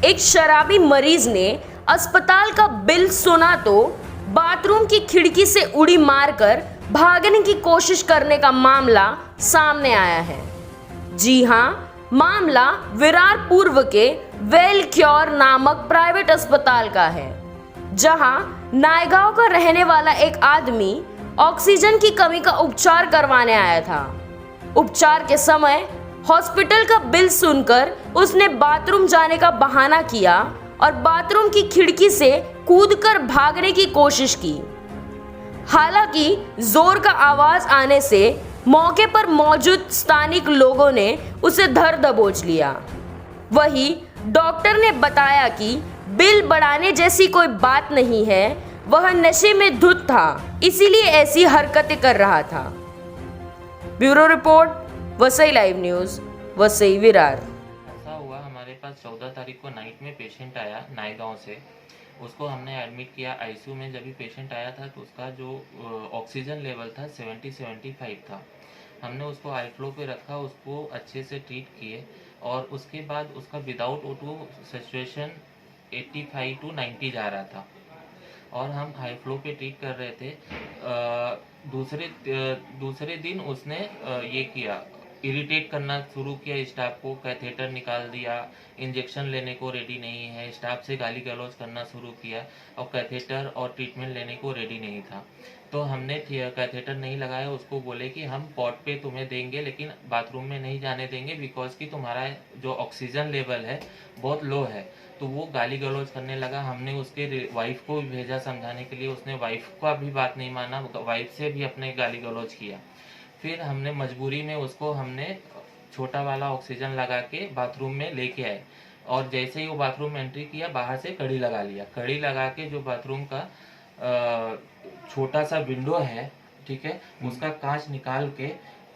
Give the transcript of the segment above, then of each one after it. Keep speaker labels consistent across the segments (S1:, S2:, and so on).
S1: एक शराबी मरीज ने अस्पताल का बिल सुना तो बाथरूम की खिड़की से उड़ी मारकर भागने की कोशिश करने का मामला सामने आया है। जी हां, मामला विरार पूर्व के वेल क्योर नामक प्राइवेट अस्पताल का है, जहां नायगांव का रहने वाला एक आदमी ऑक्सीजन की कमी का उपचार करवाने आया था। उपचार के समय हॉस्पिटल का बिल सुनकर उसने बाथरूम जाने का बहाना किया और बाथरूम की खिड़की से कूदकर भागने की कोशिश की। हालांकि जोर का आवाज आने से मौके पर मौजूद स्थानिक लोगों ने उसे धर दबोच लिया। वहीं डॉक्टर ने बताया कि बिल बढ़ाने जैसी कोई बात नहीं है, वह नशे में धुत था, इसीलिए ऐसी हरकतें कर रहा था। Bureau report, Vasai live news, Vasai Virar.
S2: ऐसा हुआ, हमारे पास 14 तारीख को नाइट में पेशेंट आया नायगांव से। उसको हमने एडमिट किया आईसीयू में। जब भी पेशेंट आया था तो उसका जो ऑक्सीजन लेवल था 70-75 था। हमने उसको हाई फ्लो पे रखा, उसको अच्छे से ट्रीट किए और उसके बाद उसका विदाउट O2 सिचुएशन 85-90 जा रहा था और हम हाई फ्लो पे ट्रीट कर रहे थे। दूसरे दिन उसने ये किया, इरिटेट करना शुरू किया स्टाफ को, कैथेटर निकाल दिया, इंजेक्शन लेने को रेडी नहीं है, स्टाफ से गाली गलौज करना शुरू किया और कैथेटर और ट्रीटमेंट लेने को रेडी नहीं था। तो हमने कैथेटर नहीं लगाया, उसको बोले कि हम पॉट पे तुम्हें देंगे लेकिन बाथरूम में नहीं जाने देंगे बिकॉज कि तुम्हारा जो ऑक्सीजन लेवल है बहुत लो है। तो वो गाली गलौज करने लगा। हमने उसके वाइफ को भी भेजा समझाने के लिए, उसने वाइफ का भी बात नहीं माना, वाइफ से भी अपने गाली गलौज किया। फिर हमने मजबूरी में उसको हमने छोटा वाला ऑक्सीजन लगा के बाथरूम में लेके आए और जैसे ही वो बाथरूम में एंट्री किया बाहर से कड़ी लगा लिया। कड़ी लगा के जो बाथरूम का छोटा सा विंडो है, ठीक है, उसका कांच निकाल के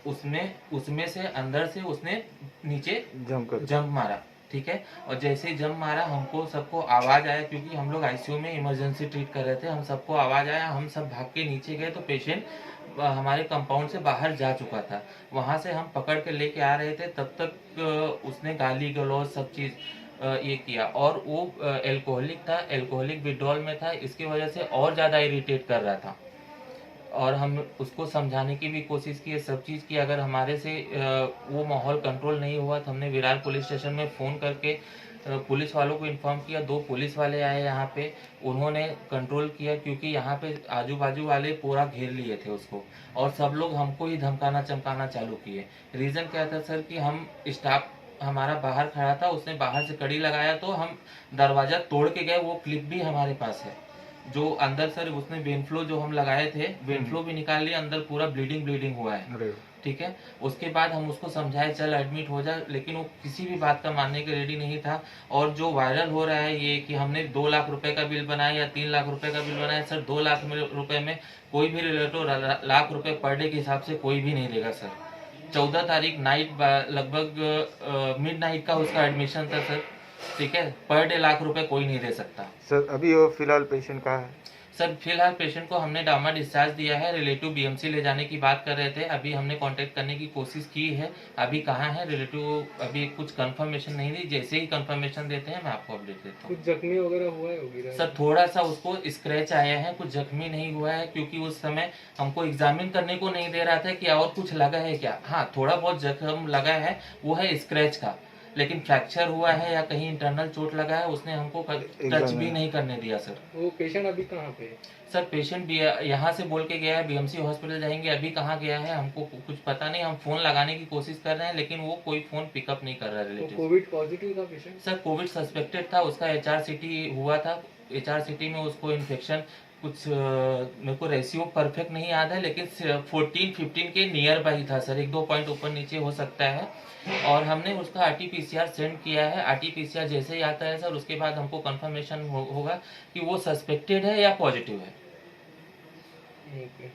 S2: उसमें से अंदर से उसने नीचे जंप मारा, ठीक है। और जैसे ही जंप मारा हमको सबको आवाज आया, क्योंकि हम लोग आईसीयू में इमरजेंसी ट्रीट कर रहे थे। हम सबको आवाज आया, हम सब भाग के नीचे गए तो पेशेंट हमारे कंपाउंड से बाहर जा चुका था। वहां से हम पकड़ के लेके आ रहे थे, तब तक उसने गाली गलौज सब चीज ये किया और वो एल्कोहलिक था, एल्कोहलिक विड्रॉल में था, इसकी वजह से और ज्यादा इरिटेट कर रहा था। और हम उसको समझाने की भी कोशिश की, सब चीज़ की। अगर हमारे से वो माहौल कंट्रोल नहीं हुआ तो हमने विरार पुलिस स्टेशन में फ़ोन करके पुलिस वालों को इन्फॉर्म किया। 2 पुलिस वाले आए यहाँ पे, उन्होंने कंट्रोल किया, क्योंकि यहाँ पे आजू बाजू वाले पूरा घेर लिए थे उसको और सब लोग हमको ही धमकाना चमकाना चालू किए। रीज़न क्या था सर कि हम स्टाफ हमारा बाहर खड़ा था, उसने बाहर से कड़ी लगाया तो हम दरवाज़ा तोड़ के गए। वो क्लिप भी हमारे पास है। जो अंदर सर उसने वेन फ्लो जो हम लगाए थे, वेन फ्लो भी निकाल लिया, अंदर पूरा ब्लीडिंग हुआ है, ठीक है। उसके बाद हम उसको समझाए चल एडमिट हो जा, लेकिन वो किसी भी बात का मानने के रेडी नहीं था। और जो वायरल हो रहा है ये कि हमने 2 लाख रुपए का बिल बनाया या 3 लाख रुपए का बिल बनाया, सर 2 लाख रुपए में कोई भी रिलेटिव लाख रुपए पर डे के हिसाब से कोई भी नहीं देगा सर। 14 तारीख नाइट लगभग मिड नाइट का उसका एडमिशन था सर, ठीक है। पर डे लाख रुपए कोई नहीं दे सकता
S3: सर। अभी वो फिलहाल पेशेंट कहाँ है
S2: सर? फिलहाल पेशेंट को हमने डामा डिस्चार्ज दिया है, रिलेटिव बीएमसी ले जाने की बात कर रहे थे। अभी हमने कांटेक्ट करने की कोशिश की है, अभी कहाँ है रिलेटिव अभी कुछ कंफर्मेशन नहीं दी। जैसे ही कंफर्मेशन देते हैं मैं आपको अपडेट देता हूँ।
S4: कुछ जख्मी वगैरह हुआ है
S2: सर? थोड़ा सा उसको स्क्रैच आया है, कुछ जख्मी नहीं हुआ है, क्योंकि उस समय हमको एग्जामिन करने को नहीं दे रहा था कि और कुछ लगा है क्या। हाँ, थोड़ा बहुत जख्म लगा है, वो है स्क्रैच का, लेकिन फ्रैक्चर हुआ है या कहीं इंटरनल चोट लगा है उसने हमको टच भी नहीं करने दिया सर।
S4: वो पेशेंट अभी कहाँ पे है?
S2: सर पेशेंट भी यहाँ से बोल के गया है बीएमसी हॉस्पिटल जाएंगे, अभी कहाँ गया है हमको कुछ पता नहीं। हम फोन लगाने की कोशिश कर रहे हैं लेकिन वो कोई फोन पिकअप नहीं कर रहा है रिलेटिव।
S4: कोविड पॉजिटिव था पेशेंट?
S2: सर कोविड सस्पेक्टेड था, उसका HRCT हुआ था। HRCT में उसको इन्फेक्शन कुछ मेरे को रेशियो परफेक्ट नहीं याद है, लेकिन 14-15 के नियर बाई था सर, 1-2 पॉइंट ऊपर नीचे हो सकता है। और हमने उसका RT-PCR सेंड किया है। RT-PCR जैसे ही आता है सर उसके बाद हमको कंफर्मेशन होगा कि वो सस्पेक्टेड है या पॉजिटिव है।
S4: ओके।